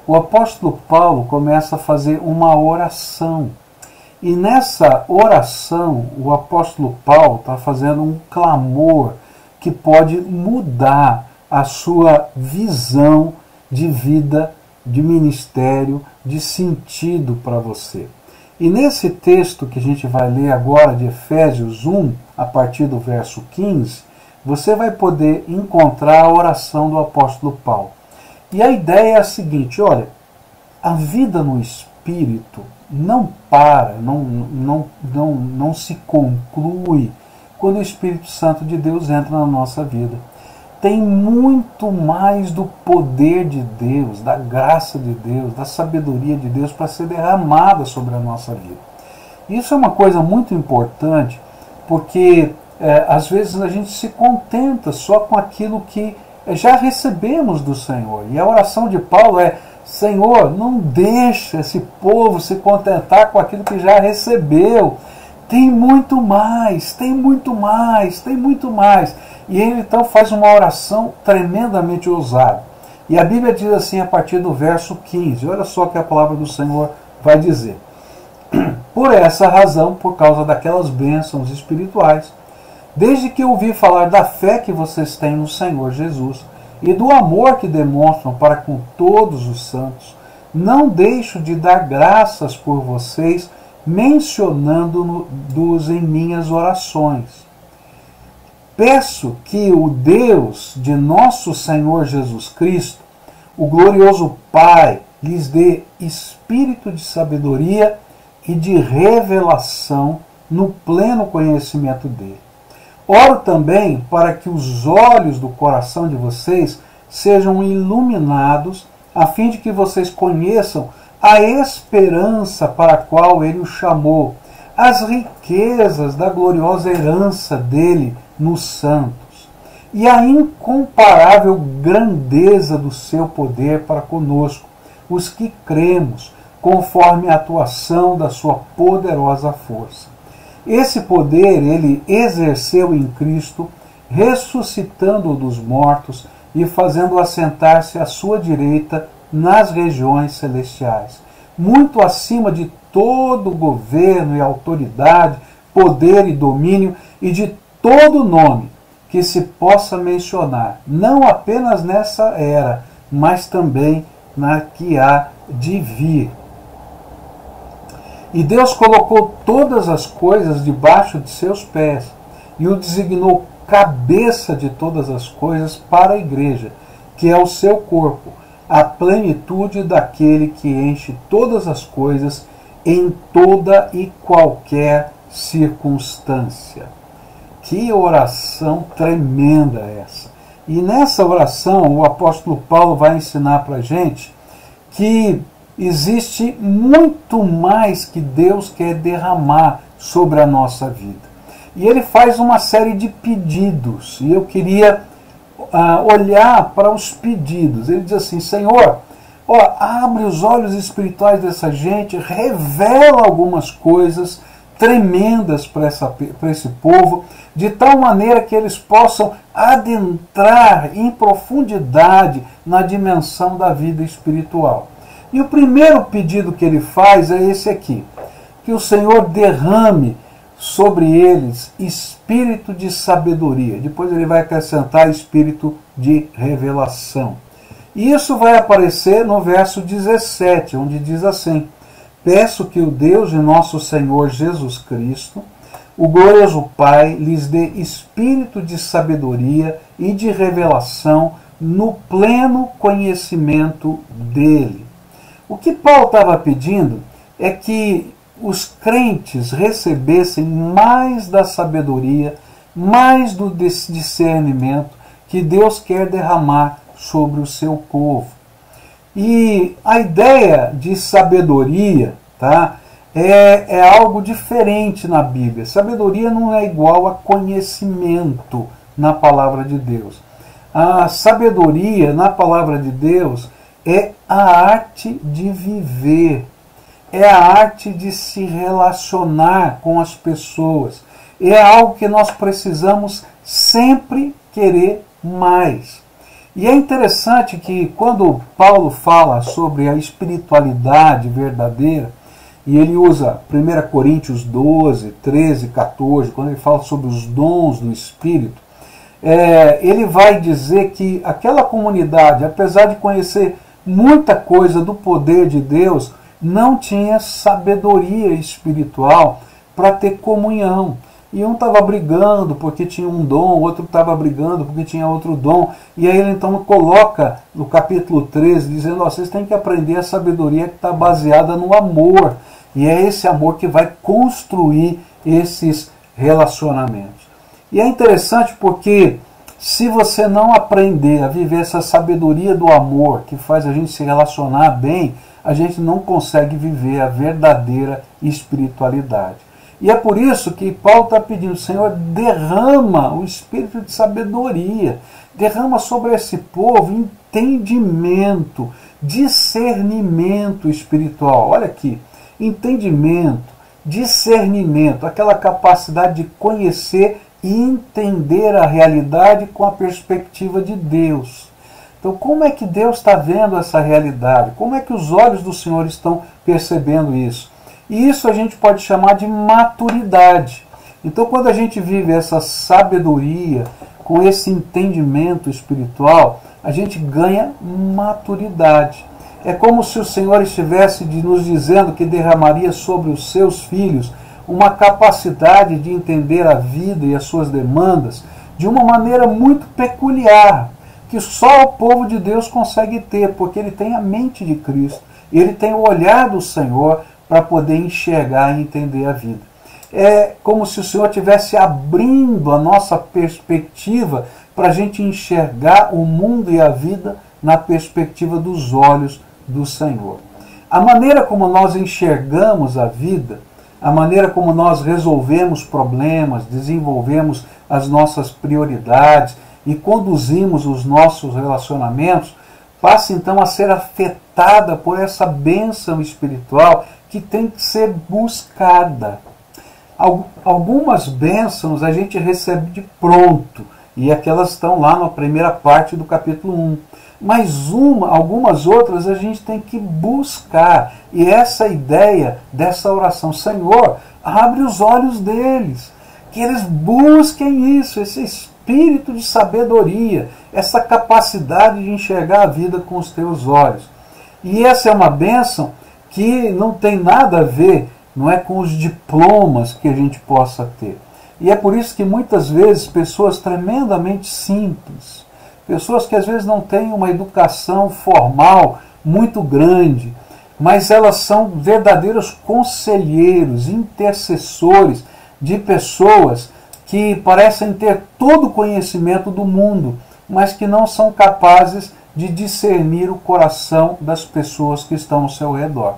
o apóstolo Paulo começa a fazer uma oração. E nessa oração, o apóstolo Paulo está fazendo um clamor que pode mudar a sua visão de vida, de ministério, de sentido para você. E nesse texto que a gente vai ler agora, de Efésios 1, a partir do verso 15, você vai poder encontrar a oração do apóstolo Paulo. E a ideia é a seguinte: olha, a vida no Espírito não para, não se conclui quando o Espírito Santo de Deus entra na nossa vida. Tem muito mais do poder de Deus, da graça de Deus, da sabedoria de Deus para ser derramada sobre a nossa vida. Isso é uma coisa muito importante, porque às vezes a gente se contenta só com aquilo que já recebemos do Senhor. E a oração de Paulo é: Senhor, não deixa esse povo se contentar com aquilo que já recebeu. Tem muito mais, tem muito mais, tem muito mais. E ele então faz uma oração tremendamente ousada. E a Bíblia diz assim a partir do verso 15, olha só o que a palavra do Senhor vai dizer. Por essa razão, por causa daquelas bênçãos espirituais, desde que ouvi falar da fé que vocês têm no Senhor Jesus e do amor que demonstram para com todos os santos, não deixo de dar graças por vocês, mencionando-os em minhas orações. Peço que o Deus de nosso Senhor Jesus Cristo, o glorioso Pai, lhes dê espírito de sabedoria e de revelação no pleno conhecimento dele. Oro também para que os olhos do coração de vocês sejam iluminados, a fim de que vocês conheçam a esperança para a qual ele os chamou, as riquezas da gloriosa herança dele nos santos, e a incomparável grandeza do seu poder para conosco, os que cremos, conforme a atuação da sua poderosa força. Esse poder ele exerceu em Cristo, ressuscitando-o dos mortos e fazendo assentar-se à sua direita nas regiões celestiais, muito acima de todo governo e autoridade, poder e domínio e de todo nome que se possa mencionar, não apenas nessa era, mas também na que há de vir. E Deus colocou todas as coisas debaixo de seus pés e o designou cabeça de todas as coisas para a igreja, que é o seu corpo, a plenitude daquele que enche todas as coisas em toda e qualquer circunstância. Que oração tremenda essa! E nessa oração o apóstolo Paulo vai ensinar para a gente que existe muito mais que Deus quer derramar sobre a nossa vida. E ele faz uma série de pedidos, e eu queria olhar para os pedidos. Ele diz assim: Senhor, abre os olhos espirituais dessa gente, revela algumas coisas tremendas para esse povo, de tal maneira que eles possam adentrar em profundidade na dimensão da vida espiritual. E o primeiro pedido que ele faz é esse aqui: que o Senhor derrame sobre eles espírito de sabedoria. Depois ele vai acrescentar espírito de revelação. E isso vai aparecer no verso 17, onde diz assim: peço que o Deus de nosso Senhor Jesus Cristo, o glorioso Pai, lhes dê espírito de sabedoria e de revelação no pleno conhecimento dele. O que Paulo estava pedindo é que os crentes recebessem mais da sabedoria, mais do discernimento que Deus quer derramar sobre o seu povo. E a ideia de sabedoria, tá, é algo diferente na Bíblia. Sabedoria não é igual a conhecimento na palavra de Deus. A sabedoria na palavra de Deus é a arte de viver, é a arte de se relacionar com as pessoas. É algo que nós precisamos sempre querer mais. E é interessante que quando Paulo fala sobre a espiritualidade verdadeira, e ele usa 1 Coríntios 12, 13, 14, quando ele fala sobre os dons do Espírito, ele vai dizer que aquela comunidade, apesar de conhecer muita coisa do poder de Deus, não tinha sabedoria espiritual para ter comunhão. E um estava brigando porque tinha um dom, o outro estava brigando porque tinha outro dom. E aí ele então coloca no capítulo 13, dizendo, vocês têm que aprender a sabedoria que está baseada no amor. E é esse amor que vai construir esses relacionamentos. E é interessante porque se você não aprender a viver essa sabedoria do amor, que faz a gente se relacionar bem, a gente não consegue viver a verdadeira espiritualidade. E é por isso que Paulo está pedindo, Senhor, derrama o espírito de sabedoria, derrama sobre esse povo entendimento, discernimento espiritual. Olha aqui, entendimento, discernimento, aquela capacidade de conhecer e entender a realidade com a perspectiva de Deus. Então, como é que Deus está vendo essa realidade? Como é que os olhos do Senhor estão percebendo isso? E isso a gente pode chamar de maturidade. Então, quando a gente vive essa sabedoria, com esse entendimento espiritual, a gente ganha maturidade. É como se o Senhor estivesse nos dizendo que derramaria sobre os seus filhos uma capacidade de entender a vida e as suas demandas de uma maneira muito peculiar, que só o povo de Deus consegue ter, porque ele tem a mente de Cristo, ele tem o olhar do Senhor para poder enxergar e entender a vida. É como se o Senhor estivesse abrindo a nossa perspectiva para a gente enxergar o mundo e a vida na perspectiva dos olhos do Senhor. A maneira como nós enxergamos a vida, a maneira como nós resolvemos problemas, desenvolvemos as nossas prioridades e conduzimos os nossos relacionamentos, passa então a ser afetada por essa bênção espiritual que tem que ser buscada. Algumas bênçãos a gente recebe de pronto, e aquelas estão lá na primeira parte do capítulo 1. Mas algumas outras a gente tem que buscar. E essa ideia dessa oração, Senhor, abre os olhos deles, que eles busquem isso, esse espírito de sabedoria, essa capacidade de enxergar a vida com os teus olhos. E essa é uma bênção que não tem nada a ver, não é com os diplomas que a gente possa ter. E é por isso que muitas vezes pessoas tremendamente simples, pessoas que às vezes não têm uma educação formal muito grande, mas elas são verdadeiros conselheiros, intercessores de pessoas que parecem ter todo o conhecimento do mundo, mas que não são capazes de discernir o coração das pessoas que estão ao seu redor.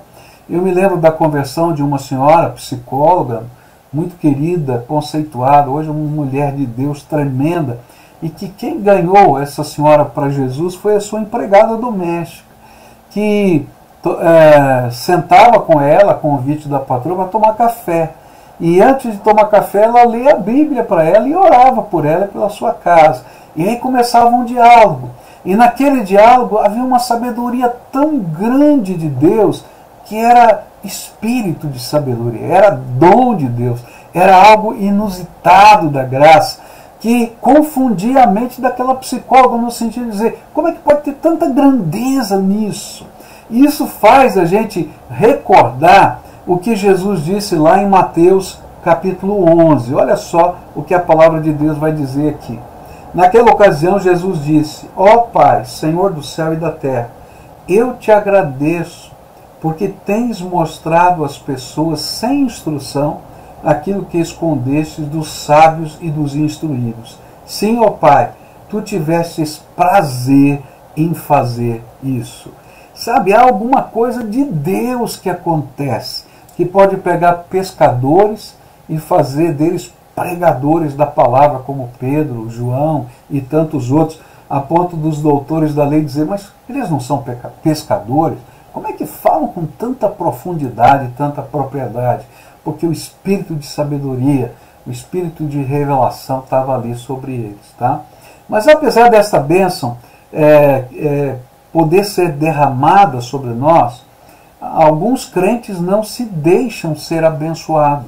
Eu me lembro da conversão de uma senhora, psicóloga, muito querida, conceituada, hoje uma mulher de Deus tremenda, e que quem ganhou essa senhora para Jesus foi a sua empregada doméstica, que sentava com ela, a convite da patroa, para tomar café. E antes de tomar café, ela lia a Bíblia para ela e orava por ela e pela sua casa. E aí começava um diálogo. E naquele diálogo havia uma sabedoria tão grande de Deus, que era espírito de sabedoria, era dom de Deus, era algo inusitado da graça, que confundia a mente daquela psicóloga no sentido de dizer, como é que pode ter tanta grandeza nisso? E isso faz a gente recordar o que Jesus disse lá em Mateus capítulo 11. Olha só o que a palavra de Deus vai dizer aqui. Naquela ocasião Jesus disse, ó Pai, Senhor do céu e da terra, eu te agradeço, porque tens mostrado às pessoas sem instrução aquilo que escondestes dos sábios e dos instruídos. Sim, ó Pai, tu tivestes prazer em fazer isso. Sabe, há alguma coisa de Deus que acontece, que pode pegar pescadores e fazer deles pregadores da palavra, como Pedro, João e tantos outros, a ponto dos doutores da lei dizer, mas eles não são pescadores? Como é que falam com tanta profundidade, tanta propriedade? Porque o espírito de sabedoria, o espírito de revelação estava ali sobre eles. Tá? Mas apesar dessa bênção, poder ser derramada sobre nós, alguns crentes não se deixam ser abençoados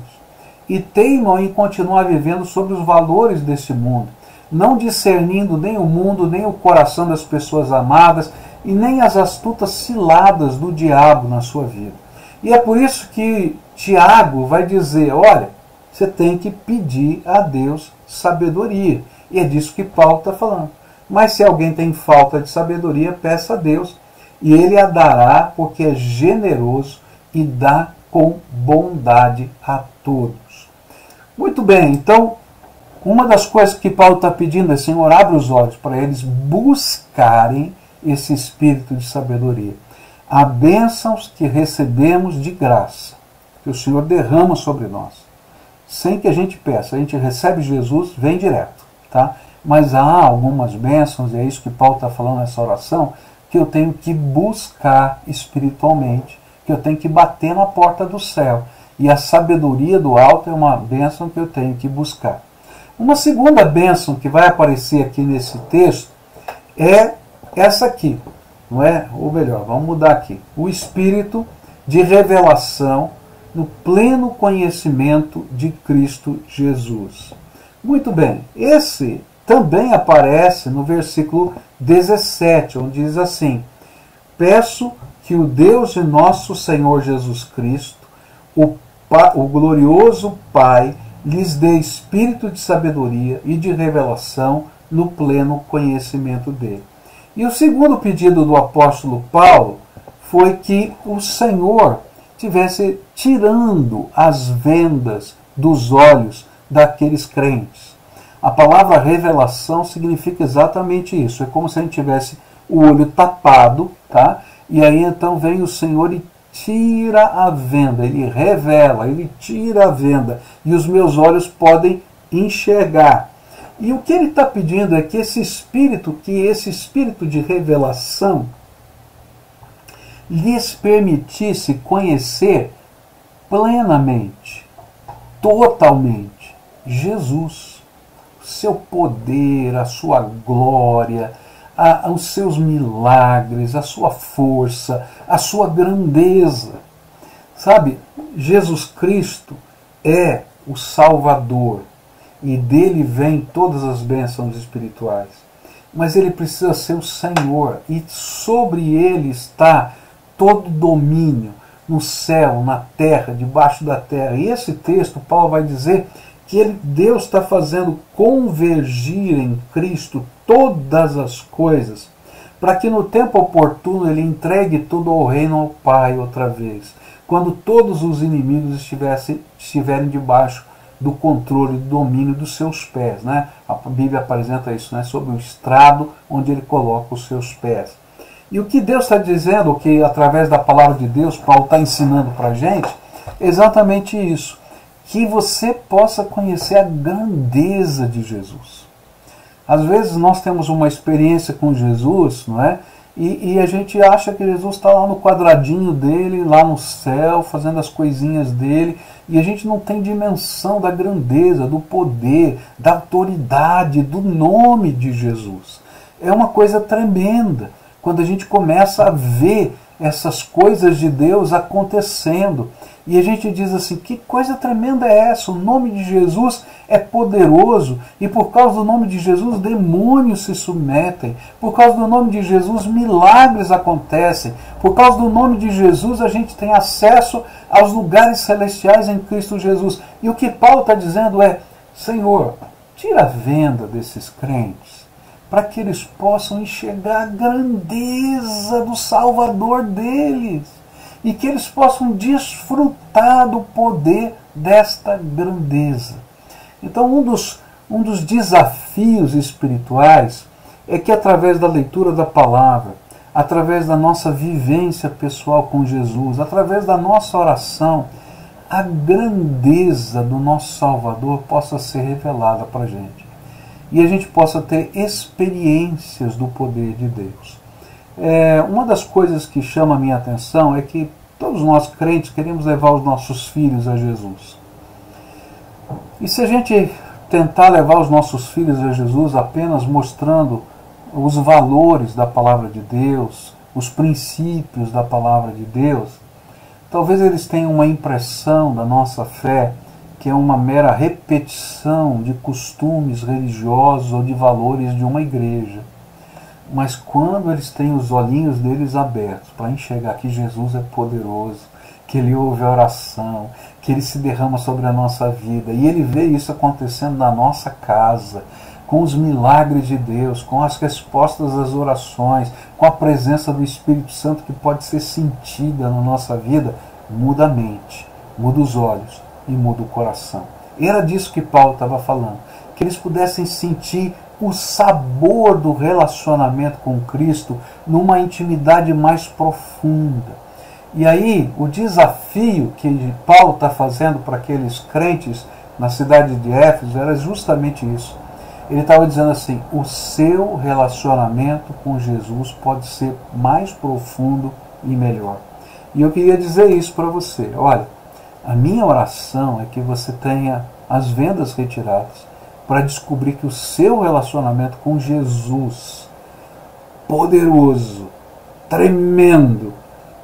e teimam em continuar vivendo sobre os valores desse mundo, não discernindo nem o mundo, nem o coração das pessoas amadas e nem as astutas ciladas do diabo na sua vida. E é por isso que Tiago vai dizer, olha, você tem que pedir a Deus sabedoria. E é disso que Paulo está falando. Mas se alguém tem falta de sabedoria, peça a Deus, e Ele a dará, porque é generoso e dá com bondade a todos. Muito bem, então, uma das coisas que Paulo está pedindo é, Senhor, abre os olhos para eles buscarem esse espírito de sabedoria. Há bênçãos que recebemos de graça, que o Senhor derrama sobre nós, sem que a gente peça. A gente recebe Jesus, vem direto, tá? Mas há algumas bênçãos, e é isso que Paulo está falando nessa oração, que eu tenho que buscar espiritualmente, que eu tenho que bater na porta do céu. E a sabedoria do alto é uma bênção que eu tenho que buscar. Uma segunda bênção que vai aparecer aqui nesse texto é essa aqui, não é? Ou melhor, vamos mudar aqui. O espírito de revelação no pleno conhecimento de Cristo Jesus. Muito bem, esse também aparece no versículo 17, onde diz assim: peço que o Deus de nosso Senhor Jesus Cristo, o glorioso Pai, lhes dê espírito de sabedoria e de revelação no pleno conhecimento dele. E o segundo pedido do apóstolo Paulo foi que o Senhor estivesse tirando as vendas dos olhos daqueles crentes. A palavra revelação significa exatamente isso. É como se a gente tivesse o olho tapado, tá? E aí então vem o Senhor e tira a venda, Ele revela, Ele tira a venda, e os meus olhos podem enxergar. E o que Ele está pedindo é que esse espírito de revelação lhes permitisse conhecer plenamente, totalmente, Jesus, seu poder, a sua glória, os seus milagres, a sua força, a sua grandeza. Sabe, Jesus Cristo é o Salvador e dele vem todas as bênçãos espirituais. Mas ele precisa ser o Senhor e sobre ele está todo domínio no céu, na terra, debaixo da terra. E esse texto, Paulo vai dizer que Deus está fazendo convergir em Cristo todas as coisas, para que no tempo oportuno Ele entregue tudo ao reino ao Pai outra vez, quando todos os inimigos estiverem debaixo do controle e do domínio dos seus pés. Né? A Bíblia apresenta isso, né? Sobre o estrado onde Ele coloca os seus pés. E o que Deus está dizendo, o que através da palavra de Deus Paulo está ensinando para a gente, é exatamente isso. Que você possa conhecer a grandeza de Jesus. Às vezes nós temos uma experiência com Jesus, não é? E a gente acha que Jesus está lá no quadradinho dele, lá no céu, fazendo as coisinhas dele, e a gente não tem dimensão da grandeza, do poder, da autoridade, do nome de Jesus. É uma coisa tremenda quando a gente começa a ver essas coisas de Deus acontecendo. E a gente diz assim, que coisa tremenda é essa? O nome de Jesus é poderoso e por causa do nome de Jesus demônios se submetem. Por causa do nome de Jesus milagres acontecem. Por causa do nome de Jesus a gente tem acesso aos lugares celestiais em Cristo Jesus. E o que Paulo está dizendo é, Senhor, tira a venda desses crentes para que eles possam enxergar a grandeza do Salvador deles. E que eles possam desfrutar do poder desta grandeza. Então, um dos desafios espirituais é que através da leitura da palavra, através da nossa vivência pessoal com Jesus, através da nossa oração, a grandeza do nosso Salvador possa ser revelada para a gente. E a gente possa ter experiências do poder de Deus. Uma das coisas que chama a minha atenção é que todos nós crentes queremos levar os nossos filhos a Jesus. E se a gente tentar levar os nossos filhos a Jesus apenas mostrando os valores da palavra de Deus, os princípios da palavra de Deus, talvez eles tenham uma impressão da nossa fé que é uma mera repetição de costumes religiosos ou de valores de uma igreja. Mas quando eles têm os olhinhos deles abertos para enxergar que Jesus é poderoso, que Ele ouve a oração, que Ele se derrama sobre a nossa vida, e Ele vê isso acontecendo na nossa casa, com os milagres de Deus, com as respostas às orações, com a presença do Espírito Santo que pode ser sentida na nossa vida, muda a mente, muda os olhos e muda o coração. E era disso que Paulo estava falando, que eles pudessem sentir o sabor do relacionamento com Cristo numa intimidade mais profunda. E aí, o desafio que Paulo está fazendo para aqueles crentes na cidade de Éfeso era justamente isso. Ele estava dizendo assim, o seu relacionamento com Jesus pode ser mais profundo e melhor. E eu queria dizer isso para você. Olha, a minha oração é que você tenha as vendas retiradas para descobrir que o seu relacionamento com Jesus, poderoso, tremendo,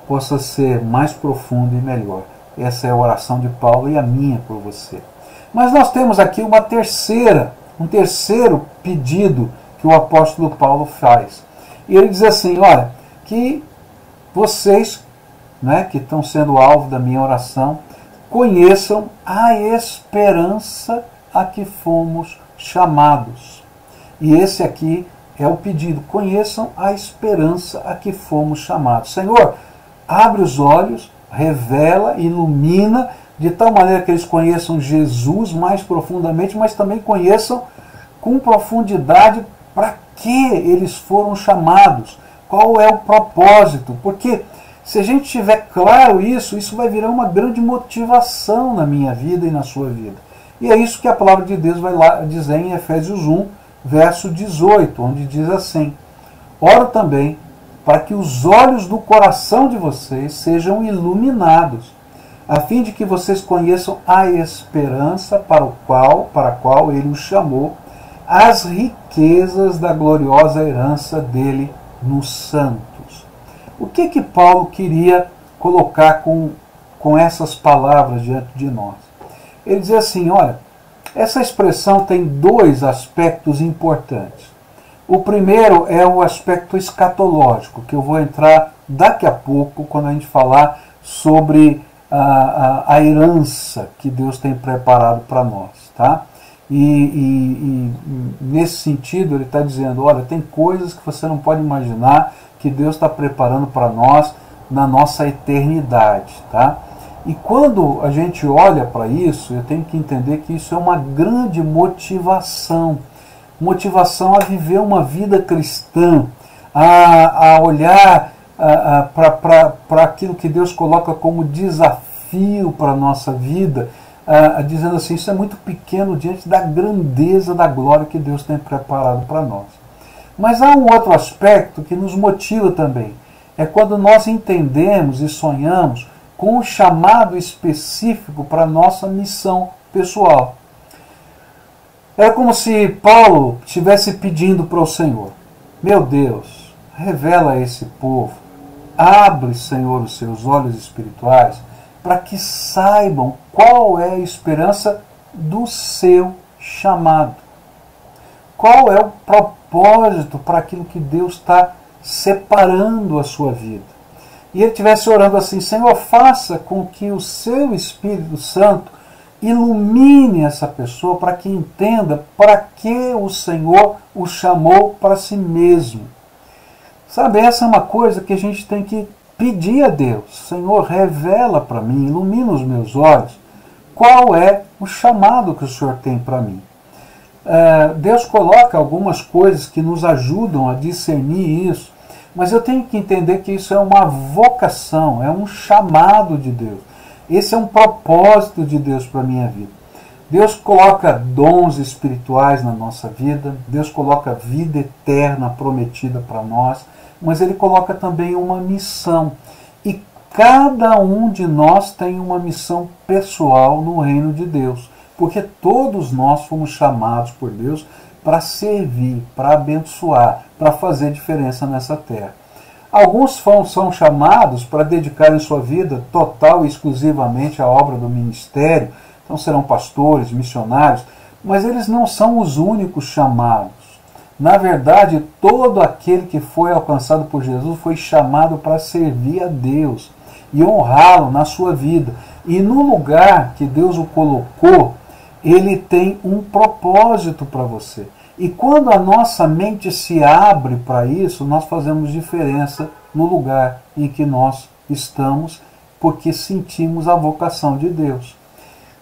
possa ser mais profundo e melhor. Essa é a oração de Paulo e a minha por você. Mas nós temos aqui um terceiro pedido que o apóstolo Paulo faz. E ele diz assim, olha, que vocês, né, que estão sendo alvo da minha oração, conheçam a esperança a que fomos chamados. E esse aqui é o pedido, conheçam a esperança a que fomos chamados. Senhor, abre os olhos, revela, ilumina, de tal maneira que eles conheçam Jesus mais profundamente, mas também conheçam com profundidade para que eles foram chamados, qual é o propósito, porque se a gente tiver claro isso, isso vai virar uma grande motivação na minha vida e na sua vida. E é isso que a palavra de Deus vai lá dizer em Efésios 1, verso 18, onde diz assim, oro também para que os olhos do coração de vocês sejam iluminados, a fim de que vocês conheçam a esperança para a qual Ele os chamou, as riquezas da gloriosa herança dele nos santos. O que Paulo queria colocar com essas palavras diante de nós? Ele diz assim, olha, essa expressão tem dois aspectos importantes. O primeiro é o aspecto escatológico, que eu vou entrar daqui a pouco, quando a gente falar sobre a herança que Deus tem preparado para nós. Tá? E nesse sentido ele está dizendo, olha, tem coisas que você não pode imaginar que Deus está preparando para nós na nossa eternidade. Tá? E quando a gente olha para isso, eu tenho que entender que isso é uma grande motivação a viver uma vida cristã, a olhar para aquilo que Deus coloca como desafio para a nossa vida, dizendo assim, isso é muito pequeno diante da grandeza da glória que Deus tem preparado para nós. Mas há um outro aspecto que nos motiva também, é quando nós entendemos e sonhamos com um chamado específico para a nossa missão pessoal. É como se Paulo estivesse pedindo para o Senhor, meu Deus, revela a esse povo, abre, Senhor, os seus olhos espirituais, para que saibam qual é a esperança do seu chamado. Qual é o propósito para aquilo que Deus está separando a sua vida. E ele estivesse orando assim, Senhor, faça com que o seu Espírito Santo ilumine essa pessoa para que entenda para que o Senhor o chamou para si mesmo. Sabe, essa é uma coisa que a gente tem que pedir a Deus. Senhor, revela para mim, ilumina os meus olhos, qual é o chamado que o Senhor tem para mim. Deus coloca algumas coisas que nos ajudam a discernir isso, mas eu tenho que entender que isso é uma vocação, é um chamado de Deus. Esse é um propósito de Deus para a minha vida. Deus coloca dons espirituais na nossa vida, Deus coloca vida eterna prometida para nós, mas Ele coloca também uma missão. E cada um de nós tem uma missão pessoal no reino de Deus, porque todos nós fomos chamados por Deus para servir, para abençoar, para fazer diferença nessa terra. Alguns são chamados para dedicarem sua vida total e exclusivamente à obra do ministério, então serão pastores, missionários, mas eles não são os únicos chamados. Na verdade, todo aquele que foi alcançado por Jesus foi chamado para servir a Deus e honrá-lo na sua vida. E no lugar que Deus o colocou, ele tem um propósito para você. E quando a nossa mente se abre para isso, nós fazemos diferença no lugar em que nós estamos, porque sentimos a vocação de Deus.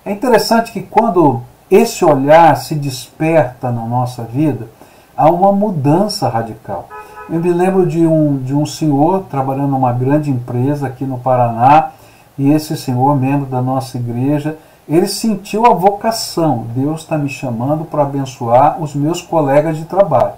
É interessante que quando esse olhar se desperta na nossa vida, há uma mudança radical. Eu me lembro de um senhor trabalhando numa grande empresa aqui no Paraná, e esse senhor, membro da nossa igreja, ele sentiu a vocação. Deus está me chamando para abençoar os meus colegas de trabalho.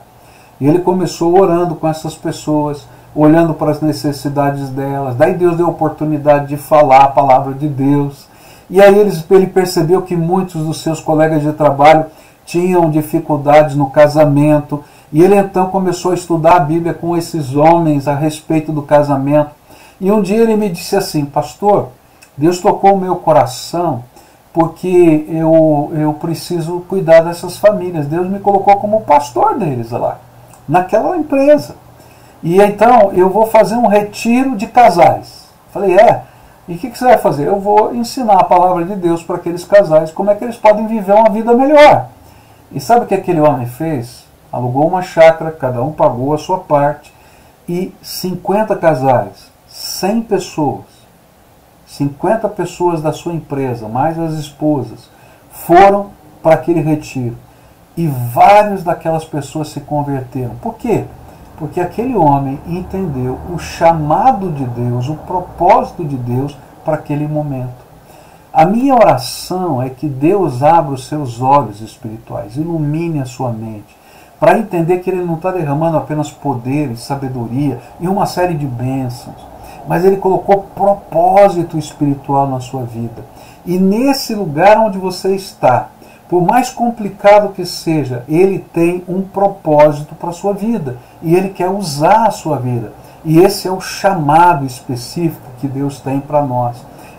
E ele começou orando com essas pessoas, olhando para as necessidades delas. Daí Deus deu a oportunidade de falar a palavra de Deus. E aí ele percebeu que muitos dos seus colegas de trabalho tinham dificuldades no casamento. E ele então começou a estudar a Bíblia com esses homens a respeito do casamento. E um dia ele me disse assim: pastor, Deus tocou o meu coração porque eu preciso cuidar dessas famílias. Deus me colocou como pastor deles lá, naquela empresa. E então eu vou fazer um retiro de casais. Falei, e o que você vai fazer? Eu vou ensinar a palavra de Deus para aqueles casais, como é que eles podem viver uma vida melhor. E sabe o que aquele homem fez? Alugou uma chácara, cada um pagou a sua parte, e 50 casais, 100 pessoas, 50 pessoas da sua empresa, mais as esposas, foram para aquele retiro. E vários daquelas pessoas se converteram. Por quê? Porque aquele homem entendeu o chamado de Deus, o propósito de Deus para aquele momento. A minha oração é que Deus abra os seus olhos espirituais, ilumine a sua mente, para entender que Ele não está derramando apenas poder e sabedoria e uma série de bênçãos, mas Ele colocou propósito espiritual na sua vida. E nesse lugar onde você está, por mais complicado que seja, Ele tem um propósito para a sua vida. E Ele quer usar a sua vida. E esse é o chamado específico que Deus tem para nós.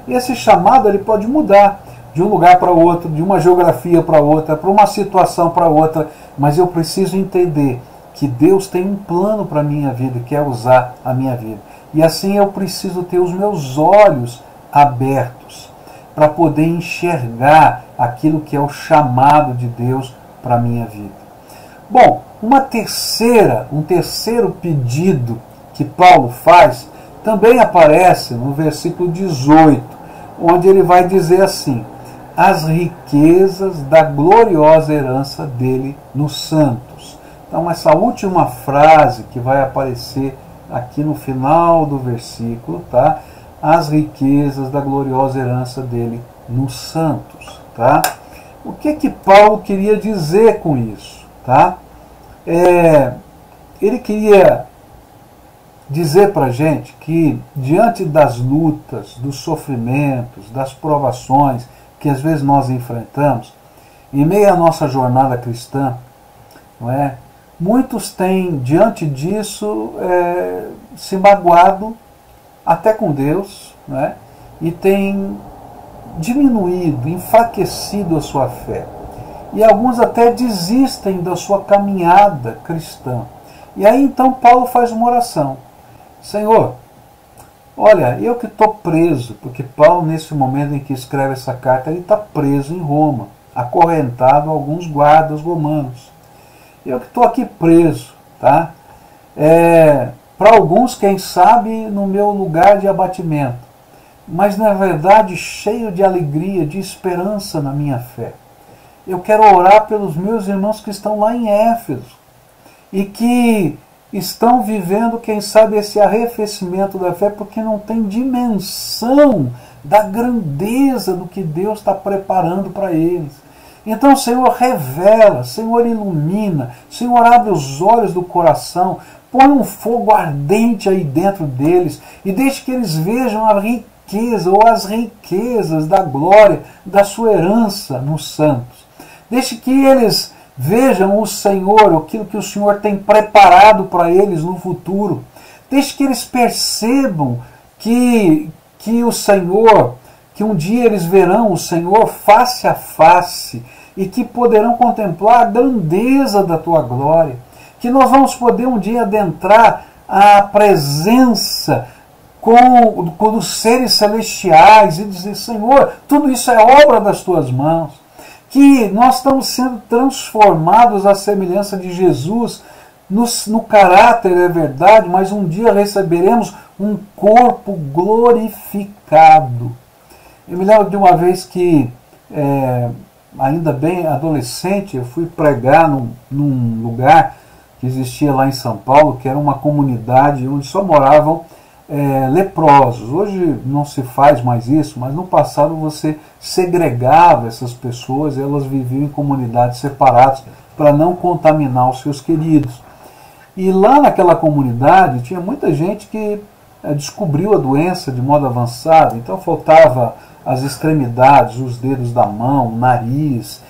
E esse chamado ele pode mudar de um lugar para outro, de uma geografia para outra, para uma situação para outra. Mas eu preciso entender que Deus tem um plano para a minha vida, que é usar a minha vida. E assim eu preciso ter os meus olhos abertos para poder enxergar aquilo que é o chamado de Deus para a minha vida. Bom, um terceiro pedido que Paulo faz também aparece no versículo 18, onde ele vai dizer assim: as riquezas da gloriosa herança dele nos santos. Então essa última frase que vai aparecer aqui no final do versículo, tá? As riquezas da gloriosa herança dele nos santos, tá? O que Paulo queria dizer com isso, tá? Ele queria dizer para a gente que diante das lutas, dos sofrimentos, das provações que às vezes nós enfrentamos, em meio à nossa jornada cristã, não é? Muitos têm, diante disso, se magoado até com Deus, não é? E têm diminuído, enfraquecido a sua fé. E alguns até desistem da sua caminhada cristã. E aí então Paulo faz uma oração: Senhor, olha, eu que estou preso, porque Paulo, nesse momento em que escreve essa carta, ele está preso em Roma, acorrentado a alguns guardas romanos. Eu que estou aqui preso, tá? Para alguns, quem sabe, no meu lugar de abatimento, mas na verdade cheio de alegria, de esperança na minha fé. Eu quero orar pelos meus irmãos que estão lá em Éfeso e que estão vivendo, quem sabe, esse arrefecimento da fé porque não tem dimensão da grandeza do que Deus está preparando para eles. Então, Senhor, revela, Senhor, ilumina, Senhor, abre os olhos do coração, põe um fogo ardente aí dentro deles e deixe que eles vejam a riqueza ou as riquezas da glória da sua herança nos santos. Deixe que eles vejam o Senhor, aquilo que o Senhor tem preparado para eles no futuro. Deixe que eles percebam que o Senhor, que um dia eles verão o Senhor face a face e que poderão contemplar a grandeza da tua glória, que nós vamos poder um dia adentrar a presença com os seres celestiais e dizer, Senhor, tudo isso é obra das tuas mãos, que nós estamos sendo transformados à semelhança de Jesus, no caráter é verdade, mas um dia receberemos um corpo glorificado. Eu me lembro de uma vez que, ainda bem adolescente, eu fui pregar num lugar que existia lá em São Paulo, que era uma comunidade onde só moravam leprosos. Hoje não se faz mais isso, mas no passado você segregava essas pessoas e elas viviam em comunidades separadas para não contaminar os seus queridos. E lá naquela comunidade tinha muita gente que descobriu a doença de modo avançado, então faltava as extremidades, os dedos da mão, o nariz,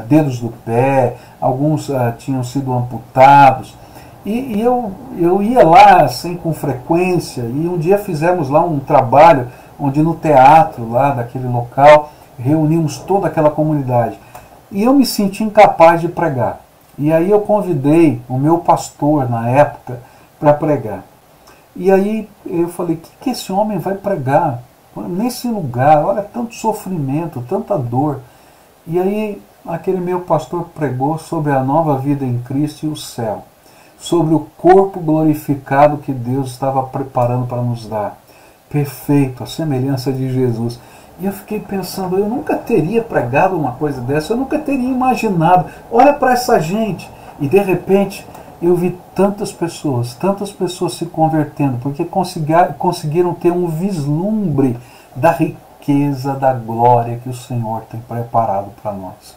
dedos do pé, alguns tinham sido amputados. E eu ia lá assim, com frequência, e um dia fizemos lá um trabalho onde no teatro lá daquele local reunimos toda aquela comunidade. E eu me senti incapaz de pregar. E aí eu convidei o meu pastor na época para pregar. E aí eu falei, o que esse homem vai pregar nesse lugar? Olha, tanto sofrimento, tanta dor. E aí aquele meu pastor pregou sobre a nova vida em Cristo e o céu, sobre o corpo glorificado que Deus estava preparando para nos dar. Perfeito, a semelhança de Jesus. E eu fiquei pensando, eu nunca teria pregado uma coisa dessa, eu nunca teria imaginado. Olha para essa gente. E de repente eu vi tantas pessoas se convertendo, porque conseguiram ter um vislumbre da riqueza, da glória que o Senhor tem preparado para nós.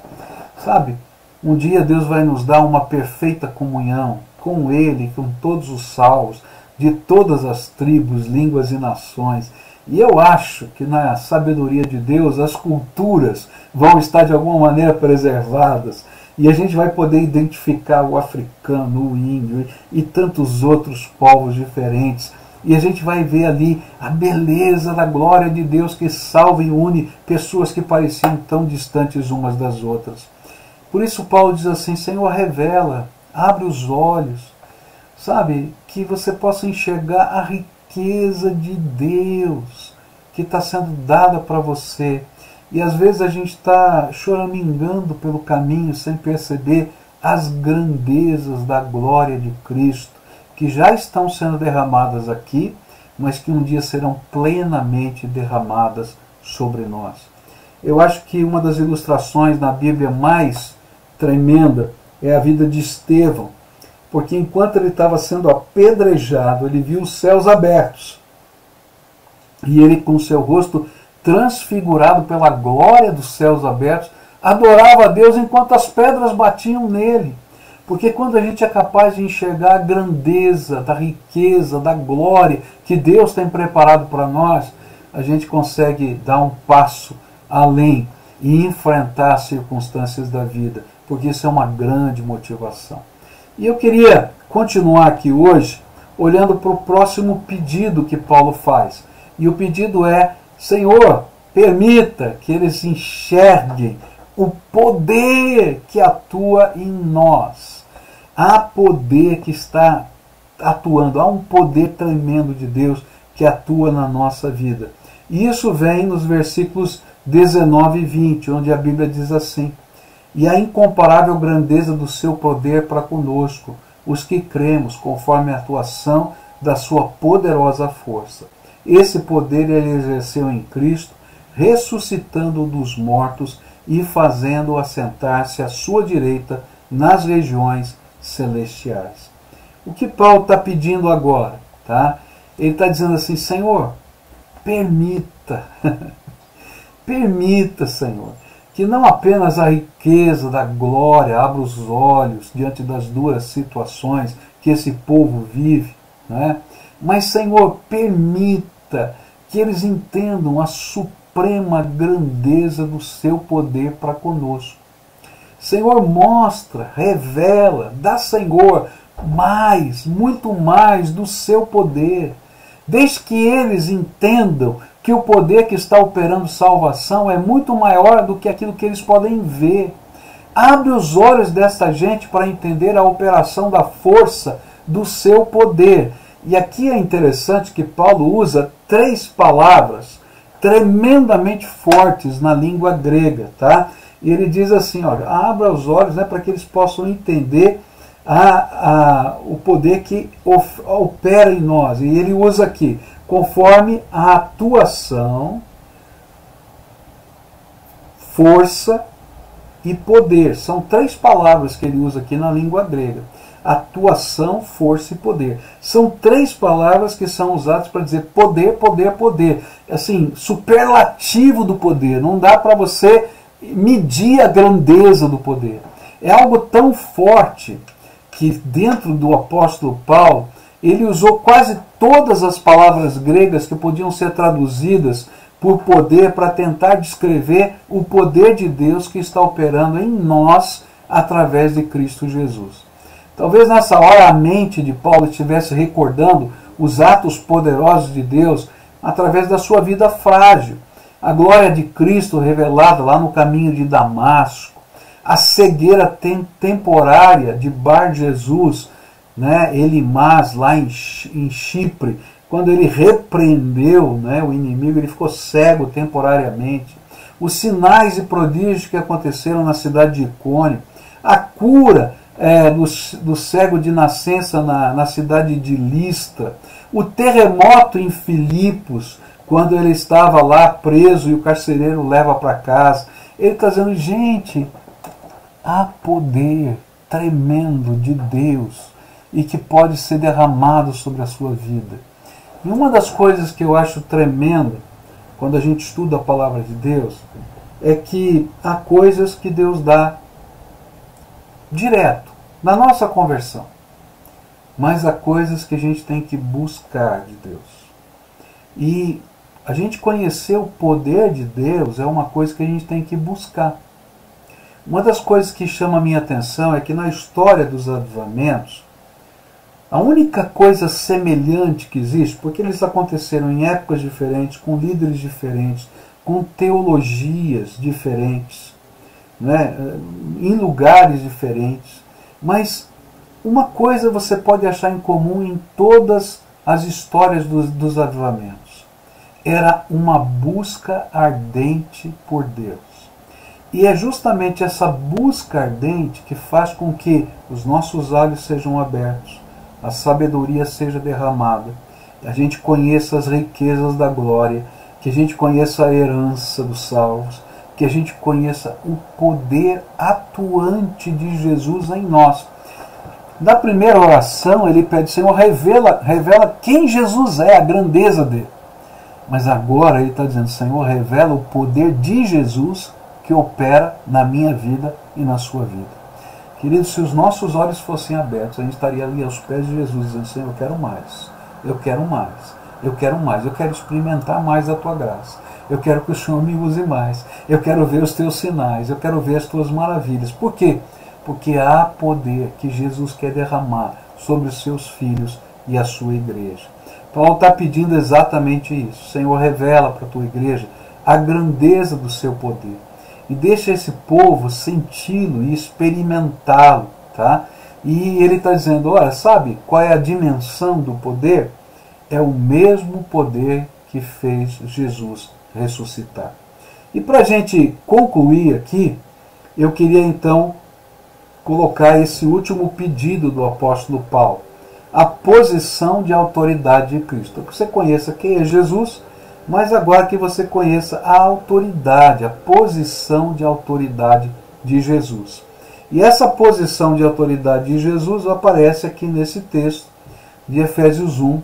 Sabe, um dia Deus vai nos dar uma perfeita comunhão com Ele, com todos os salvos, de todas as tribos, línguas e nações. E eu acho que na sabedoria de Deus as culturas vão estar de alguma maneira preservadas e a gente vai poder identificar o africano, o índio e tantos outros povos diferentes. E a gente vai ver ali a beleza da glória de Deus que salva e une pessoas que pareciam tão distantes umas das outras. Por isso Paulo diz assim, Senhor, revela, abre os olhos, sabe, que você possa enxergar a riqueza de Deus que está sendo dada para você. E às vezes a gente está choramingando pelo caminho sem perceber as grandezas da glória de Cristo, que já estão sendo derramadas aqui, mas que um dia serão plenamente derramadas sobre nós. Eu acho que uma das ilustrações na Bíblia mais tremenda é a vida de Estevão, porque enquanto ele estava sendo apedrejado, ele viu os céus abertos. E ele, com seu rosto transfigurado pela glória dos céus abertos, adorava a Deus enquanto as pedras batiam nele. Porque quando a gente é capaz de enxergar a grandeza, da riqueza, da glória que Deus tem preparado para nós, a gente consegue dar um passo além e enfrentar as circunstâncias da vida, porque isso é uma grande motivação. E eu queria continuar aqui hoje olhando para o próximo pedido que Paulo faz. E o pedido é, Senhor, permita que eles enxerguem o poder que atua em nós. Há poder que está atuando, há um poder tremendo de Deus que atua na nossa vida. E isso vem nos versículos 19 e 20, onde a Bíblia diz assim, e a incomparável grandeza do seu poder para conosco, os que cremos, conforme a atuação da sua poderosa força. Esse poder ele exerceu em Cristo, ressuscitando-o dos mortos e fazendo-o assentar-se à sua direita nas regiões celestiais. O que Paulo está pedindo agora? Tá? Ele está dizendo assim, Senhor, permita, permita, Senhor, que não apenas a riqueza da glória abra os olhos diante das duras situações que esse povo vive, né? Mas, Senhor, permita que eles entendam a suprema grandeza do seu poder para conosco. Senhor, mostra, revela, dá, Senhor, mais, muito mais do seu poder. Desde que eles entendam que o poder que está operando salvação é muito maior do que aquilo que eles podem ver. Abre os olhos desta gente para entender a operação da força do seu poder. E aqui é interessante que Paulo usa 3 palavras tremendamente fortes na língua grega, tá? E ele diz assim, olha, abra os olhos, né, para que eles possam entender o poder que opera em nós. E ele usa aqui, conforme a atuação, força e poder. São 3 palavras que ele usa aqui na língua grega. Atuação, força e poder. São 3 palavras que são usadas para dizer poder, poder, poder. Assim, superlativo do poder. Não dá para você medir a grandeza do poder. É algo tão forte que dentro do apóstolo Paulo, ele usou quase todas as palavras gregas que podiam ser traduzidas por poder para tentar descrever o poder de Deus que está operando em nós através de Cristo Jesus. Talvez nessa hora a mente de Paulo estivesse recordando os atos poderosos de Deus através da sua vida frágil. A glória de Cristo revelada lá no caminho de Damasco, a cegueira temporária de Bar Jesus, né, Elimás, lá em Chipre, quando ele repreendeu, né, o inimigo, ele ficou cego temporariamente. Os sinais e prodígios que aconteceram na cidade de Icônio, a cura do cego de nascença na cidade de Listra, o terremoto em Filipos, quando ele estava lá preso e o carcereiro leva para casa. Ele está dizendo, gente, há poder tremendo de Deus e que pode ser derramado sobre a sua vida. E uma das coisas que eu acho tremendo quando a gente estuda a palavra de Deus é que há coisas que Deus dá direto na nossa conversão, mas há coisas que a gente tem que buscar de Deus. E a gente conhecer o poder de Deus é uma coisa que a gente tem que buscar. Uma das coisas que chama a minha atenção é que na história dos avivamentos, a única coisa semelhante que existe, porque eles aconteceram em épocas diferentes, com líderes diferentes, com teologias diferentes, né, em lugares diferentes, mas uma coisa você pode achar em comum em todas as histórias dos avivamentos. Era uma busca ardente por Deus. E é justamente essa busca ardente que faz com que os nossos olhos sejam abertos, a sabedoria seja derramada, a gente conheça as riquezas da glória, que a gente conheça a herança dos salvos, que a gente conheça o poder atuante de Jesus em nós. Na primeira oração ele pede, Senhor, revela quem Jesus é, a grandeza dele. Mas agora ele está dizendo, Senhor, revela o poder de Jesus que opera na minha vida e na sua vida. Queridos, se os nossos olhos fossem abertos, a gente estaria ali aos pés de Jesus, dizendo, Senhor, eu quero mais, eu quero mais, eu quero mais, eu quero experimentar mais a Tua graça, eu quero que o Senhor me use mais, eu quero ver os Teus sinais, eu quero ver as Tuas maravilhas. Por quê? Porque há poder que Jesus quer derramar sobre os seus filhos e a sua igreja. Paulo está pedindo exatamente isso. Senhor, revela para a tua igreja a grandeza do seu poder. E deixa esse povo senti-lo e experimentá-lo. Tá? E ele está dizendo, olha, sabe qual é a dimensão do poder? É o mesmo poder que fez Jesus ressuscitar. E para a gente concluir aqui, eu queria então colocar esse último pedido do apóstolo Paulo. A posição de autoridade de Cristo. Que você conheça quem é Jesus, mas agora que você conheça a autoridade, a posição de autoridade de Jesus. E essa posição de autoridade de Jesus aparece aqui nesse texto de Efésios 1,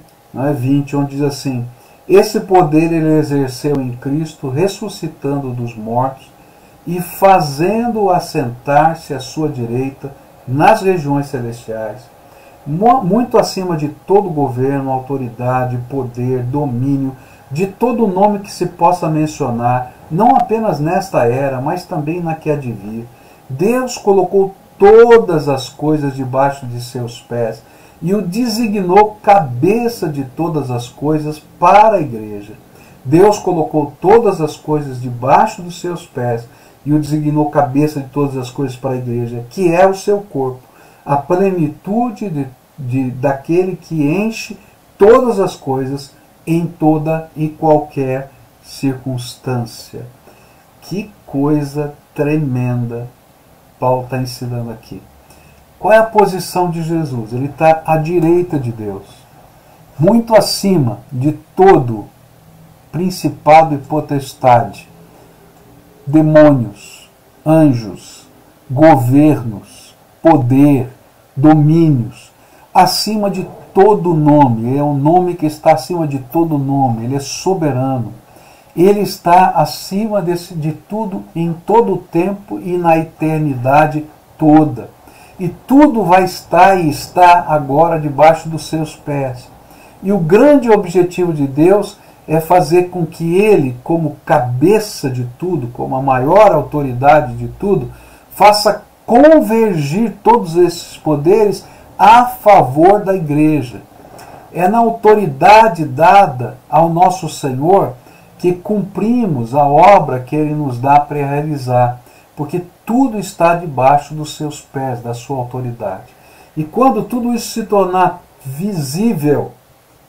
20, onde diz assim, esse poder ele exerceu em Cristo, ressuscitando dos mortos e fazendo-o assentar-se à sua direita nas regiões celestiais, muito acima de todo governo, autoridade, poder, domínio, de todo nome que se possa mencionar, não apenas nesta era, mas também na que há de vir. Deus colocou todas as coisas debaixo de seus pés e o designou cabeça de todas as coisas para a igreja. Deus colocou todas as coisas debaixo dos seus pés e o designou cabeça de todas as coisas para a igreja, que é o seu corpo, a plenitude daquele que enche todas as coisas em toda e qualquer circunstância. Que coisa tremenda Paulo está ensinando aqui. Qual é a posição de Jesus? Ele está à direita de Deus, muito acima de todo principado e potestade, demônios, anjos, governos, poder, domínios, acima de todo nome. É o nome que está acima de todo nome. Ele é soberano. Ele está acima de tudo, em todo o tempo e na eternidade toda. E tudo vai estar e está agora debaixo dos seus pés. E o grande objetivo de Deus é fazer com que ele, como cabeça de tudo, como a maior autoridade de tudo, faça convergir todos esses poderes a favor da igreja. É na autoridade dada ao nosso Senhor que cumprimos a obra que Ele nos dá para realizar, porque tudo está debaixo dos seus pés, da sua autoridade. E quando tudo isso se tornar visível,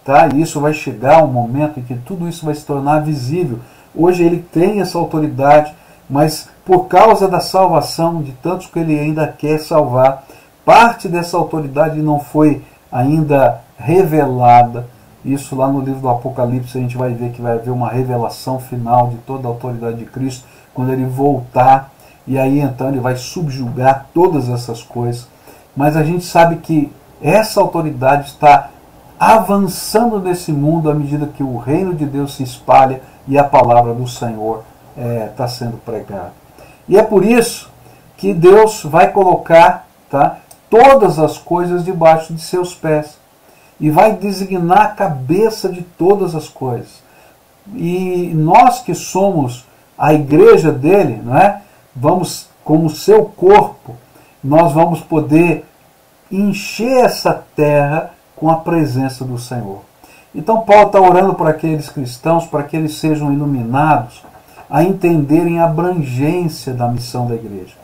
tá? E isso vai chegar um momento em que tudo isso vai se tornar visível. Hoje Ele tem essa autoridade, mas por causa da salvação de tantos que Ele ainda quer salvar, parte dessa autoridade não foi ainda revelada. Isso lá no livro do Apocalipse a gente vai ver que vai haver uma revelação final de toda a autoridade de Cristo, quando Ele voltar, e aí então Ele vai subjugar todas essas coisas. Mas a gente sabe que essa autoridade está avançando nesse mundo à medida que o reino de Deus se espalha e a palavra do Senhor está sendo pregada. E é por isso que Deus vai colocar, tá, todas as coisas debaixo de seus pés. E vai designar a cabeça de todas as coisas. E nós que somos a igreja dele, não é? Vamos, como seu corpo, nós vamos poder encher essa terra com a presença do Senhor. Então Paulo está orando por aqueles cristãos, para que eles sejam iluminados a entenderem a abrangência da missão da igreja.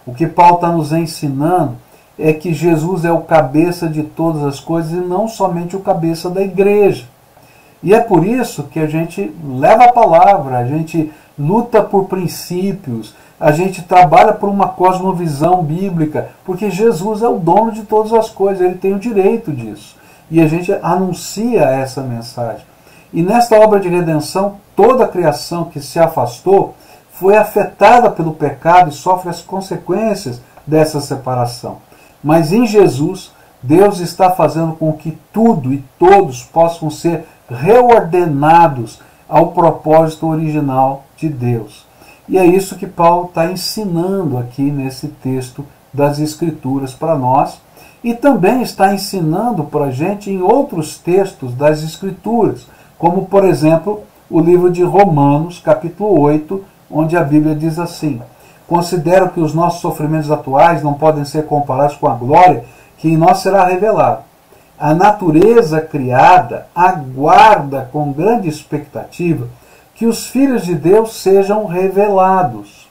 O que Paulo está nos ensinando é que Jesus é o cabeça de todas as coisas e não somente o cabeça da igreja. E é por isso que a gente leva a palavra, a gente luta por princípios, a gente trabalha por uma cosmovisão bíblica, porque Jesus é o dono de todas as coisas, Ele tem o direito disso. E a gente anuncia essa mensagem. E nesta obra de redenção, toda a criação que se afastou foi afetada pelo pecado e sofre as consequências dessa separação. Mas em Jesus, Deus está fazendo com que tudo e todos possam ser reordenados ao propósito original de Deus. E é isso que Paulo está ensinando aqui nesse texto das Escrituras para nós, e também está ensinando para a gente em outros textos das Escrituras, como, por exemplo, o livro de Romanos, capítulo 8, onde a Bíblia diz assim: considero que os nossos sofrimentos atuais não podem ser comparados com a glória que em nós será revelada. A natureza criada aguarda com grande expectativa que os filhos de Deus sejam revelados,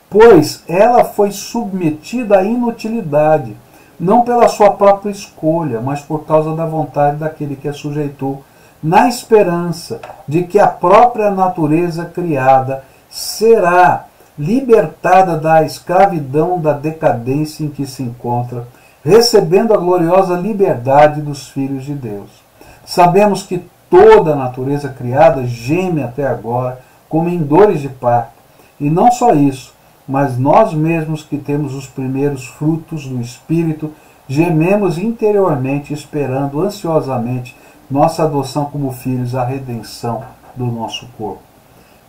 pois ela foi submetida à inutilidade, não pela sua própria escolha, mas por causa da vontade daquele que a sujeitou, na esperança de que a própria natureza criada será libertada da escravidão da decadência em que se encontra, recebendo a gloriosa liberdade dos filhos de Deus. Sabemos que toda a natureza criada geme até agora, como em dores de parto. E não só isso, mas nós mesmos que temos os primeiros frutos do Espírito, gememos interiormente, esperando ansiosamente nossa adoção como filhos, a redenção do nosso corpo.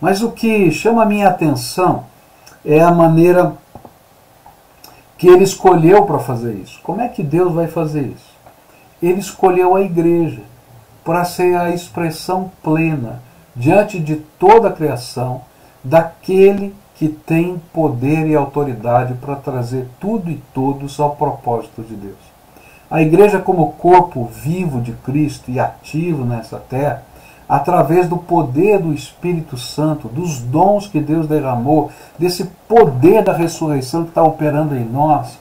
Mas o que chama a minha atenção é a maneira que Ele escolheu para fazer isso. Como é que Deus vai fazer isso? Ele escolheu a igreja para ser a expressão plena, diante de toda a criação, daquele que tem poder e autoridade para trazer tudo e todos ao propósito de Deus. A igreja, como corpo vivo de Cristo e ativo nessa terra, através do poder do Espírito Santo, dos dons que Deus derramou, desse poder da ressurreição que está operando em nós,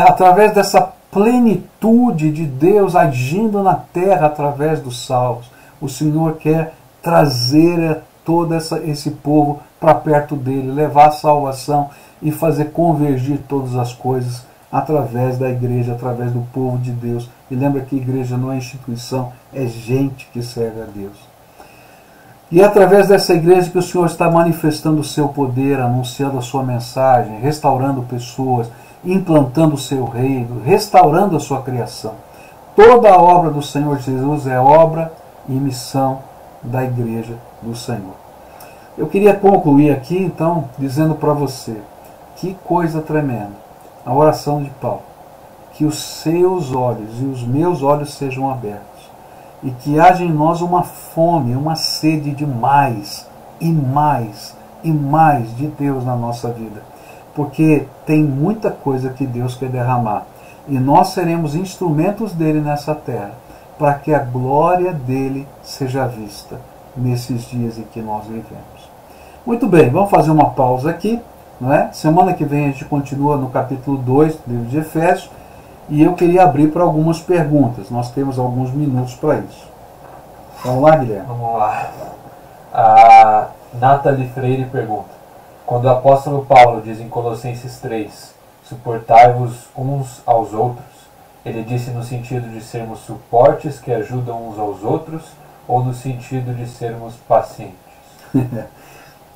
através dessa plenitude de Deus agindo na terra através dos salvos, o Senhor quer trazer todo esse povo para perto dele, levar a salvação e fazer convergir todas as coisas através da igreja, através do povo de Deus. E lembra que a igreja não é instituição, é gente que serve a Deus. E é através dessa igreja que o Senhor está manifestando o seu poder, anunciando a sua mensagem, restaurando pessoas, implantando o seu reino, restaurando a sua criação. Toda a obra do Senhor Jesus é obra e missão da igreja do Senhor. Eu queria concluir aqui, então, dizendo para você, que coisa tremenda, a oração de Paulo, que os seus olhos e os meus olhos sejam abertos, e que haja em nós uma fome, uma sede de mais, e mais, e mais de Deus na nossa vida, porque tem muita coisa que Deus quer derramar, e nós seremos instrumentos dele nessa terra, para que a glória dele seja vista nesses dias em que nós vivemos. Muito bem, vamos fazer uma pausa aqui, não é? Semana que vem a gente continua no capítulo 2 do livro de Efésios, e eu queria abrir para algumas perguntas. Nós temos alguns minutos para isso. Vamos lá, Guilherme? Vamos lá. A Nathalie Freire pergunta: quando o apóstolo Paulo diz em Colossenses 3, suportai-vos uns aos outros, ele disse no sentido de sermos suportes que ajudam uns aos outros, ou no sentido de sermos pacientes?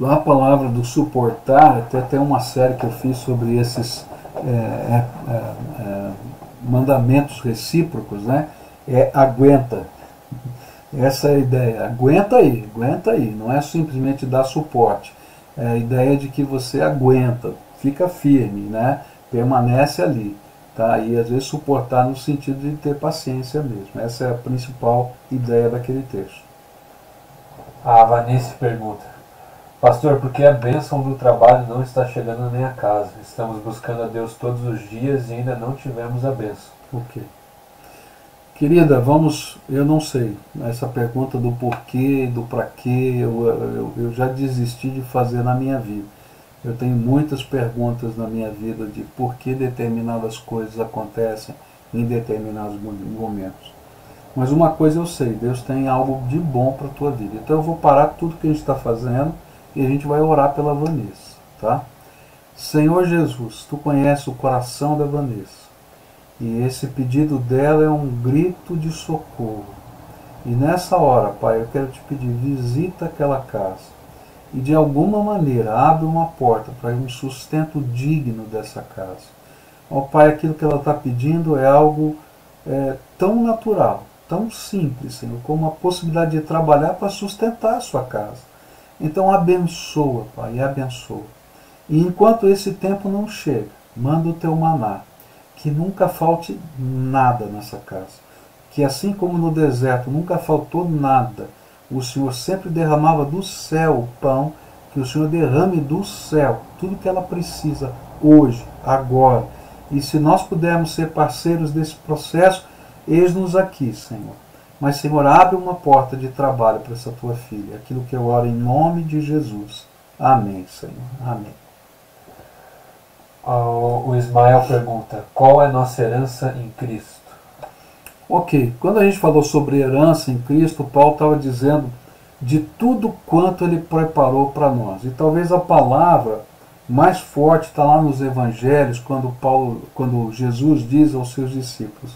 Lá a palavra do suportar, até tem uma série que eu fiz sobre esses mandamentos recíprocos, né? Aguenta. Essa é a ideia. Aguenta aí. Não é simplesmente dar suporte. É a ideia de que você aguenta, fica firme, né? Permanece ali. Tá? E às vezes suportar no sentido de ter paciência mesmo. Essa é a principal ideia daquele texto. A Vanessa pergunta: pastor, por que a bênção do trabalho não está chegando nem a casa? Estamos buscando a Deus todos os dias e ainda não tivemos a bênção. Ok. Querida, eu não sei. Essa pergunta do porquê, do para quê, eu já desisti de fazer na minha vida. Eu tenho muitas perguntas na minha vida de por que determinadas coisas acontecem em determinados momentos. Mas uma coisa eu sei, Deus tem algo de bom para a tua vida. Então eu vou parar tudo que a gente está fazendo e a gente vai orar pela Vanessa. Tá? Senhor Jesus, Tu conheces o coração da Vanessa. E esse pedido dela é um grito de socorro. E nessa hora, Pai, eu quero te pedir, visita aquela casa. E de alguma maneira abre uma porta para um sustento digno dessa casa. Ó Pai, aquilo que ela está pedindo é algo tão natural, tão simples, Senhor, como a possibilidade de trabalhar para sustentar a sua casa. Então abençoa, Pai, abençoa. E enquanto esse tempo não chega, manda o teu maná, que nunca falte nada nessa casa. Que assim como no deserto nunca faltou nada, o Senhor sempre derramava do céu o pão, que o Senhor derrame do céu tudo que ela precisa hoje, agora. E se nós pudermos ser parceiros desse processo, eis-nos aqui, Senhor. Mas, Senhor, abre uma porta de trabalho para essa tua filha. Aquilo que eu oro em nome de Jesus. Amém, Senhor. Amém. O Ismael pergunta: qual é nossa herança em Cristo? Ok, quando a gente falou sobre herança em Cristo, Paulo estava dizendo de tudo quanto ele preparou para nós. E talvez a palavra mais forte está lá nos evangelhos, quando Jesus diz aos seus discípulos,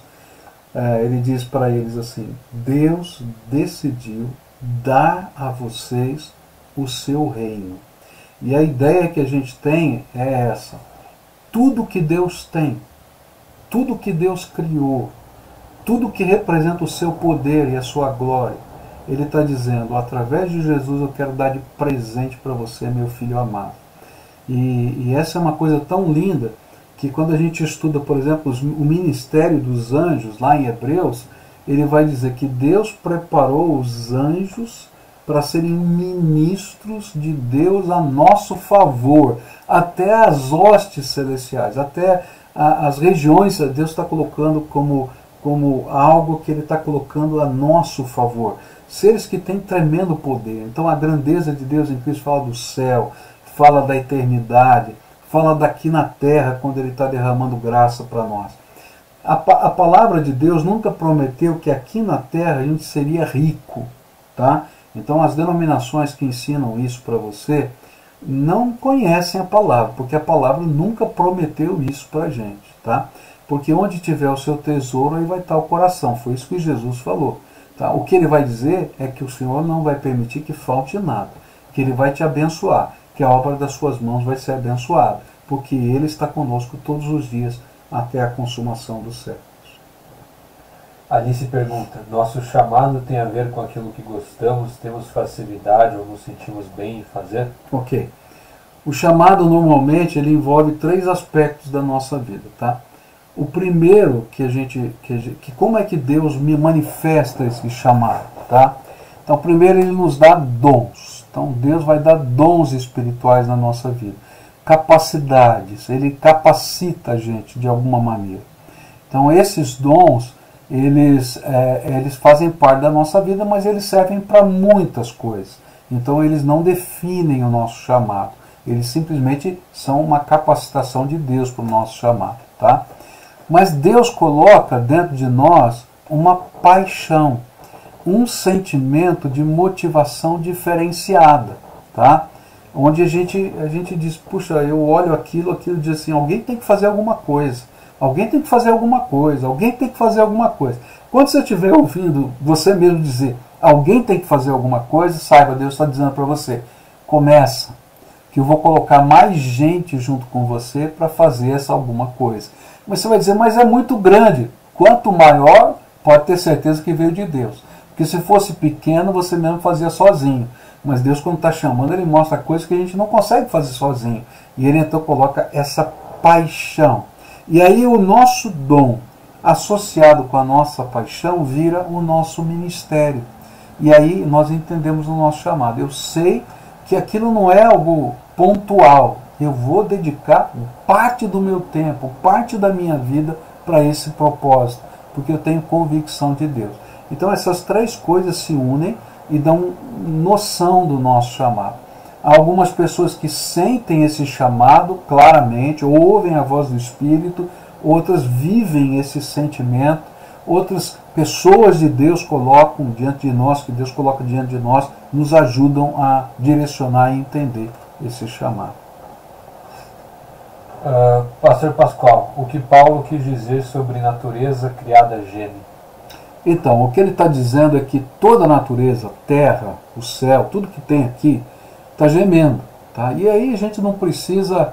ele diz para eles assim: Deus decidiu dar a vocês o seu reino. E a ideia que a gente tem é essa: tudo que Deus tem, tudo que Deus criou, tudo que representa o seu poder e a sua glória, Ele está dizendo, através de Jesus eu quero dar de presente para você, meu filho amado. E essa é uma coisa tão linda, que quando a gente estuda, por exemplo, o ministério dos anjos, lá em Hebreus, ele vai dizer que Deus preparou os anjos para serem ministros de Deus a nosso favor, até as hostes celestiais, até as regiões, Deus está colocando como algo que Ele está colocando a nosso favor. Seres que têm tremendo poder. Então a grandeza de Deus em Cristo fala do céu, fala da eternidade, fala daqui na terra, quando Ele está derramando graça para nós. A palavra de Deus nunca prometeu que aqui na terra a gente seria rico, tá? Então as denominações que ensinam isso para você não conhecem a palavra, porque a palavra nunca prometeu isso para a gente, tá? Porque onde tiver o seu tesouro, aí vai estar o coração. Foi isso que Jesus falou. Tá? O que Ele vai dizer é que o Senhor não vai permitir que falte nada, que Ele vai te abençoar, que a obra das suas mãos vai ser abençoada, porque Ele está conosco todos os dias até a consumação dos séculos. Alice pergunta, nosso chamado tem a ver com aquilo que gostamos, temos facilidade ou nos sentimos bem em fazer? Ok. O chamado normalmente ele envolve 3 aspectos da nossa vida, tá? O primeiro que como é que Deus me manifesta esse chamado, tá? Então primeiro Ele nos dá dons. Então Deus vai dar dons espirituais na nossa vida, capacidades. Ele capacita a gente de alguma maneira. Então esses dons eles fazem parte da nossa vida, mas eles servem para muitas coisas. Então eles não definem o nosso chamado. Eles simplesmente são uma capacitação de Deus para o nosso chamado, tá? Mas Deus coloca dentro de nós uma paixão, um sentimento de motivação diferenciada, tá? Onde a gente diz, puxa, eu olho aquilo diz assim, alguém tem que fazer alguma coisa, alguém tem que fazer alguma coisa, alguém tem que fazer alguma coisa. Quando você estiver ouvindo você mesmo dizer, alguém tem que fazer alguma coisa, saiba, Deus está dizendo para você, começa, que eu vou colocar mais gente junto com você para fazer essa alguma coisa. Mas você vai dizer, mas é muito grande. Quanto maior, pode ter certeza que veio de Deus. Porque se fosse pequeno, você mesmo fazia sozinho. Mas Deus, quando está chamando, Ele mostra coisas que a gente não consegue fazer sozinho. E Ele então coloca essa paixão. E aí o nosso dom, associado com a nossa paixão, vira o nosso ministério. E aí nós entendemos o nosso chamado. Eu sei que aquilo não é algo pontual. Eu vou dedicar parte do meu tempo, parte da minha vida para esse propósito, porque eu tenho convicção de Deus. Então essas 3 coisas se unem e dão noção do nosso chamado. Há algumas pessoas que sentem esse chamado claramente, ouvem a voz do Espírito, outras vivem esse sentimento, outras pessoas de Deus colocam diante de nós, que Deus coloca diante de nós, nos ajudam a direcionar e entender esse chamado. Pastor Pascoal, o que Paulo quis dizer sobre natureza criada geme? Então, o que ele está dizendo é que toda a natureza, terra, o céu, tudo que tem aqui, está gemendo. Tá? E aí a gente não precisa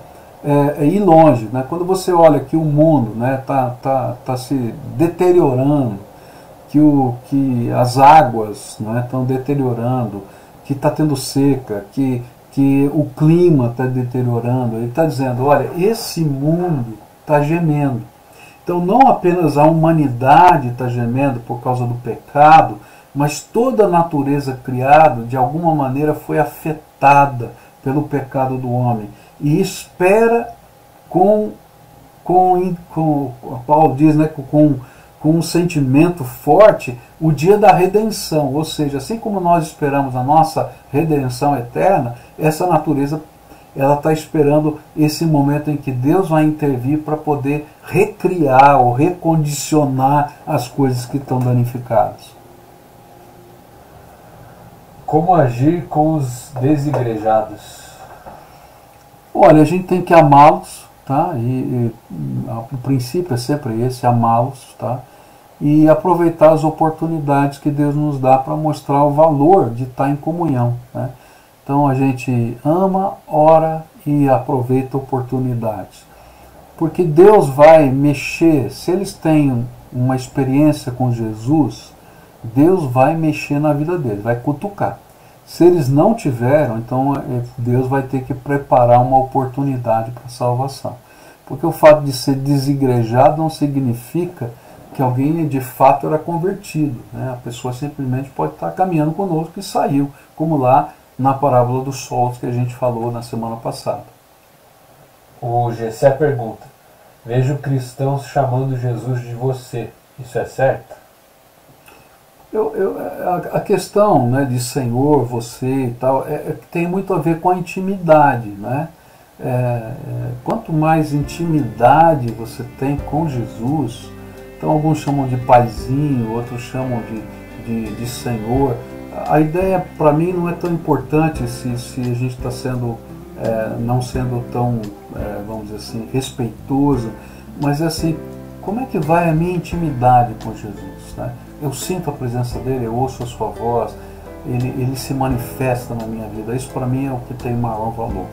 ir longe. Né? Quando você olha que o mundo está se deteriorando, que as águas estão deteriorando, que está tendo seca, que o clima está deteriorando, ele está dizendo, olha, esse mundo está gemendo. Então não apenas a humanidade está gemendo por causa do pecado, mas toda a natureza criada de alguma maneira foi afetada pelo pecado do homem. E espera Paulo diz, com um sentimento forte, o dia da redenção. Ou seja, assim como nós esperamos a nossa redenção eterna, essa natureza ela está esperando esse momento em que Deus vai intervir para poder recriar ou recondicionar as coisas que estão danificadas. Como agir com os desigrejados? Olha, a gente tem que amá-los, tá? O princípio é sempre esse, amá-los, tá? E aproveitar as oportunidades que Deus nos dá para mostrar o valor de estar em comunhão, né? Então a gente ama, ora e aproveita oportunidades. Porque Deus vai mexer, se eles têm uma experiência com Jesus, Deus vai mexer na vida deles, vai cutucar. Se eles não tiveram, então Deus vai ter que preparar uma oportunidade para a salvação. Porque o fato de ser desigrejado não significa que alguém de fato era convertido, né? A pessoa simplesmente pode estar caminhando conosco e saiu, como lá na parábola dos solos que a gente falou na semana passada. O Gessé pergunta: vejo cristãos chamando Jesus de você, isso é certo? A questão, né, de Senhor, você e tal, tem muito a ver com a intimidade, né? Quanto mais intimidade você tem com Jesus, então alguns chamam de paizinho, outros chamam de Senhor. A ideia para mim não é tão importante se a gente está não sendo tão, vamos dizer assim, respeitoso, mas é assim, como é que vai a minha intimidade com Jesus, né? Eu sinto a presença dele, eu ouço a sua voz, ele se manifesta na minha vida. Isso para mim é o que tem maior valor.